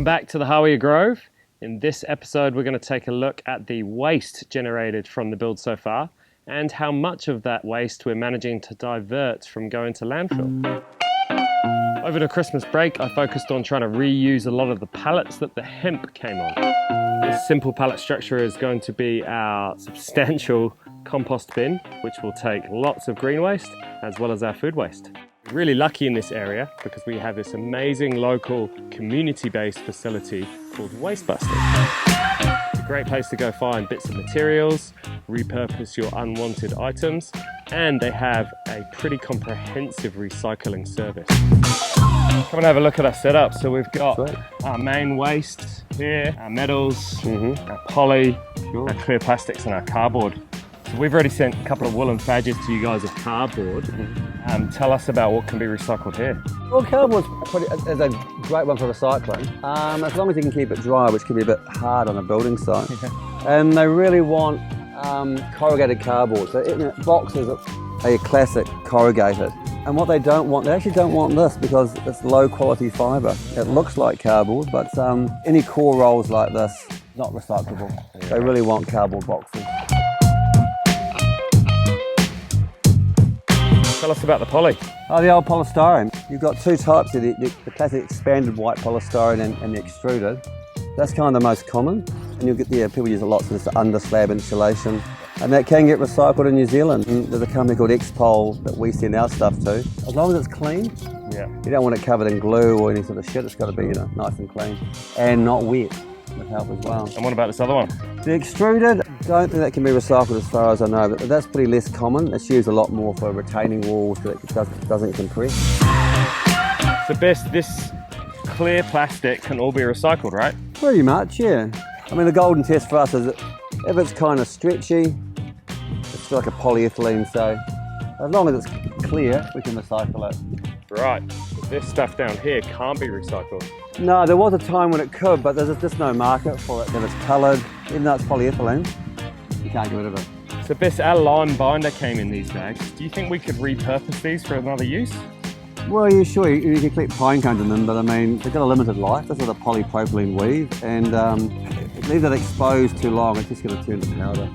Welcome back to the Hawea Grove. In this episode, we're going to take a look at the waste generated from the build so far and how much of that waste we're managing to divert from going to landfill. Over the Christmas break, I focused on trying to reuse a lot of the pallets that the hemp came on. This simple pallet structure is going to be our substantial compost bin, which will take lots of green waste as well as our food waste. We're really lucky in this area because we have this amazing local community-based facility called Wastebusters. It's a great place to go find bits of materials, repurpose your unwanted items, and they have a pretty comprehensive recycling service. Come and have a look at our setup. So we've got our main waste here, our metals, our poly, our clear plastics and our cardboard. So we've already sent a couple of woolen fadges to you guys of cardboard. Tell us about what can be recycled here. Well, cardboard is a great one for recycling, as long as you can keep it dry, which can be a bit hard on a building site. And they really want corrugated cardboard. So boxes are your classic corrugated. And what they don't want, they actually don't want this because it's low quality fibre. It looks like cardboard, but any core rolls like this, not recyclable. Yeah. They really want cardboard boxes. Tell us about the poly. Oh, the old polystyrene. You've got two types, the classic expanded white polystyrene and the extruded. That's kind of the most common. And you'll get people use a lot for this under slab insulation. And that can get recycled in New Zealand. And there's a company called Xpol that we send our stuff to. As long as it's clean, you don't want it covered in glue or any sort of shit. It's got to be nice and clean and not wet. Would help as well. And what about this other one? The extruded, don't think that can be recycled as far as I know, but that's pretty less common. It's used a lot more for retaining walls so it doesn't compress. So Bess, this clear plastic can all be recycled, right? Pretty much, yeah. I mean, the golden test for us is that if it's kind of stretchy, it's like a polyethylene, so as long as it's clear, we can recycle it. Right, but this stuff down here can't be recycled. No, there was a time when it could, but there's just no market for it. If it's coloured, even though it's polyethylene, you can't get rid of it. So Bess, our lime binder came in these bags. Do you think we could repurpose these for another use? Well, yeah, sure, you can collect pine cones in them, but I mean, they've got a limited life. This is a polypropylene weave, and leave it exposed too long, it's just going to turn to powder.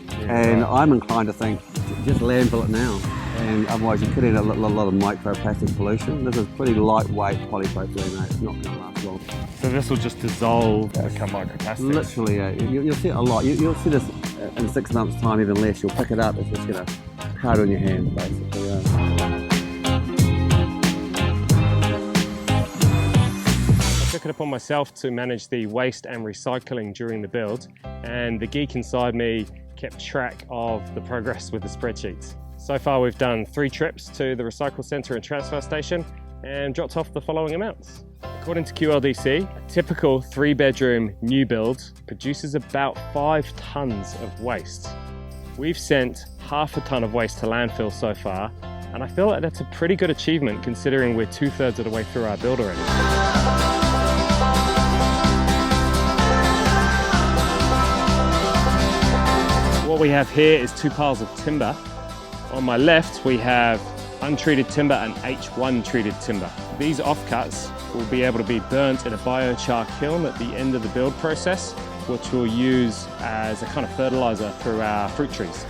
Yeah, and right. I'm inclined to think, just landfill it now. And otherwise you could end up a lot of microplastic pollution. This is pretty lightweight polypropylene, it's not going to last long. So this will just dissolve and become microplastics? Literally, yeah. You'll see it a lot. You'll see this in 6 months' time, even less. You'll pick it up, it's just going to powder in your hand, basically. I took it upon myself to manage the waste and recycling during the build, and the geek inside me kept track of the progress with the spreadsheets. So far we've done 3 trips to the recycle centre and transfer station and dropped off the following amounts. According to QLDC, a typical 3-bedroom new build produces about 5 tonnes of waste. We've sent half a tonne of waste to landfill so far, and I feel like that's a pretty good achievement considering we're 2/3 of the way through our build already. What we have here is 2 piles of timber. On my left, we have untreated timber and H1 treated timber. These offcuts will be able to be burnt in a biochar kiln at the end of the build process, which we'll use as a kind of fertilizer through our fruit trees.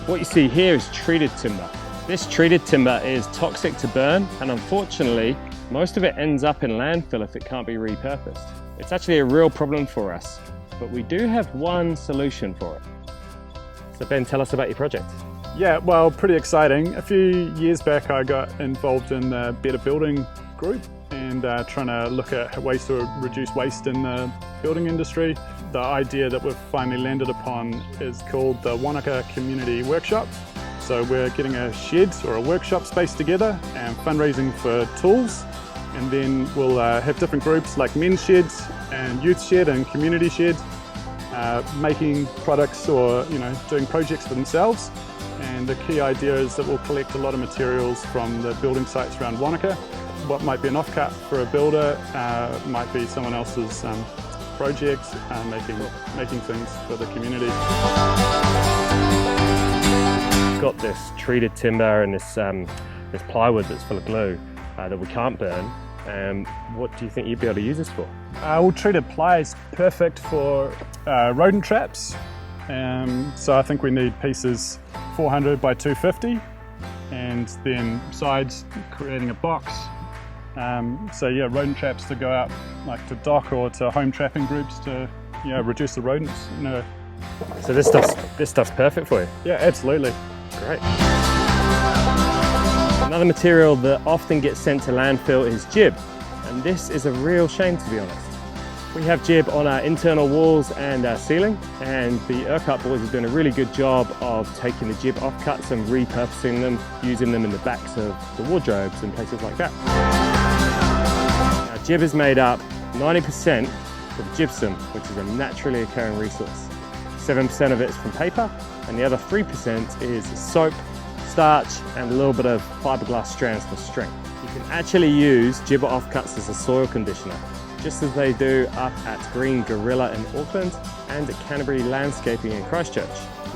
What you see here is treated timber. This treated timber is toxic to burn, and unfortunately, most of it ends up in landfill if it can't be repurposed. It's actually a real problem for us, but we do have one solution for it. So Ben, tell us about your project. Yeah, well, pretty exciting. A few years back I got involved in the Better Building group and trying to look at ways to reduce waste in the building industry. The idea that we've finally landed upon is called the Wanaka Community Workshop. So we're getting a shed or a workshop space together and fundraising for tools, and then we'll have different groups like men's sheds and youth shed and community shed, making products or doing projects for themselves. And the key idea is that we'll collect a lot of materials from the building sites around Wanaka. What might be an offcut for a builder might be someone else's project, making things for the community. We've got this treated timber and this plywood that's full of glue that we can't burn. What do you think you'd be able to use this for? Well, treated ply is perfect for rodent traps. So I think we need pieces 400 by 250, and then sides creating a box. So yeah, rodent traps to go out like to dock or to home trapping groups to reduce the rodents. So this stuff's perfect for you? Yeah, absolutely. Great. Another material that often gets sent to landfill is jib, and this is a real shame, to be honest. We have jib on our internal walls and our ceiling, and the Urquhart boys are doing a really good job of taking the jib offcuts and repurposing them, using them in the backs of the wardrobes and places like that. Now, jib is made up 90% of gypsum, which is a naturally occurring resource. 7% of it is from paper, and the other 3% is soap, starch, and a little bit of fiberglass strands for strength. You can actually use jib offcuts as a soil conditioner, just as they do up at Green Gorilla in Auckland and at Canterbury Landscaping in Christchurch.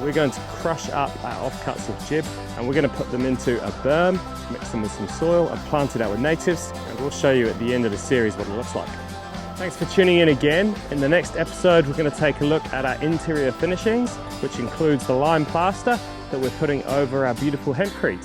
We're going to crush up our offcuts of jib, and we're going to put them into a berm, mix them with some soil and plant it out with natives, and we'll show you at the end of the series what it looks like. Thanks for tuning in again. In the next episode, we're going to take a look at our interior finishings, which includes the lime plaster that we're putting over our beautiful hempcrete.